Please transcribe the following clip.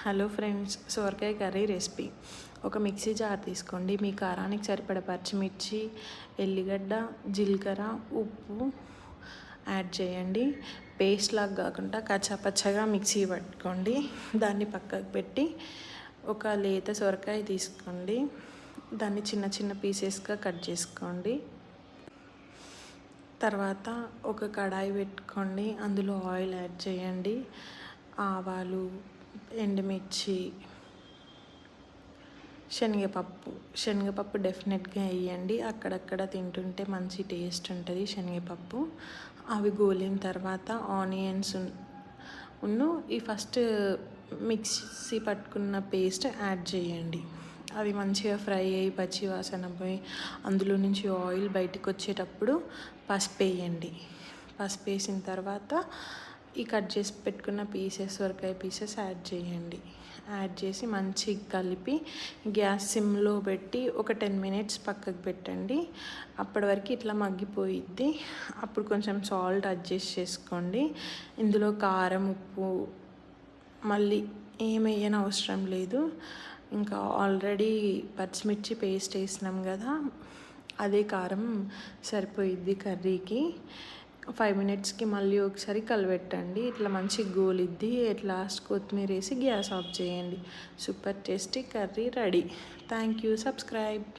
Hello friends, సొరకాయ curry recipe. ఒక mixie jar తీసుకోండి. మీ కారానికి సరిపడ పచ్చిమిర్చి, ఎల్లిగడ్డ, జీలకర్ర, ఉప్పు యాడ్ చేయండి. పేస్ట్ లాగా కాకుండా కచ్చాపచ్చగా మిక్సీ పట్టుకోండి. దాన్ని పక్కకు పెట్టి ఒక లేత సొరకాయ తీసుకోండి. దాన్ని చిన్న చిన్న పీసెస్గా కట్ చేసుకోండి. తర్వాత ఒక కడాయి పెట్టుకోండి. అందులో ఆయిల్ యాడ్ చేయండి. ఆవాలు, ఎండుమిర్చి, శనగపప్పు డెఫినెట్గా వేయండి. అక్కడక్కడ తింటుంటే మంచి టేస్ట్ ఉంటుంది శనగపప్పు. అవి గోలిన తర్వాత ఆనియన్స్ ఈ ఫస్ట్ మిక్సీ పట్టుకున్న పేస్ట్ యాడ్ చేయండి. అవి మంచిగా ఫ్రై అయ్యి పచ్చి వాసన పోయి అందులో నుంచి ఆయిల్ బయటకు వచ్చేటప్పుడు పసుపు వేయండి. పసుపు వేసిన తర్వాత ఈ కట్ చేసి పెట్టుకున్న సొరకాయ పీసెస్ యాడ్ చేయండి. యాడ్ చేసి మంచిగా కలిపి గ్యాస్ సిమ్లో పెట్టి ఒక 10 minutes పక్కకు పెట్టండి. అప్పటి వరకు ఇట్లా మగ్గిపోయిద్ది. అప్పుడు కొంచెం సాల్ట్ అడ్జస్ట్ చేసుకోండి. ఇందులో కారం, ఉప్పు మళ్ళీ ఏమేయని అవసరం లేదు. ఇంకా ఆల్రెడీ పచ్చిమిర్చి పేస్ట్ వేసినాం కదా, అదే కారం సరిపోయిద్ది కర్రీకి. 5 minutesకి మళ్ళీ ఒకసారి కలిపెట్టండి. ఇట్లా మంచి గోలిద్ది. లాస్ట్ కొత్తిమీర వేసి గ్యాస్ ఆఫ్ చేయండి. Super tasty curry ready. Thank you. Subscribe.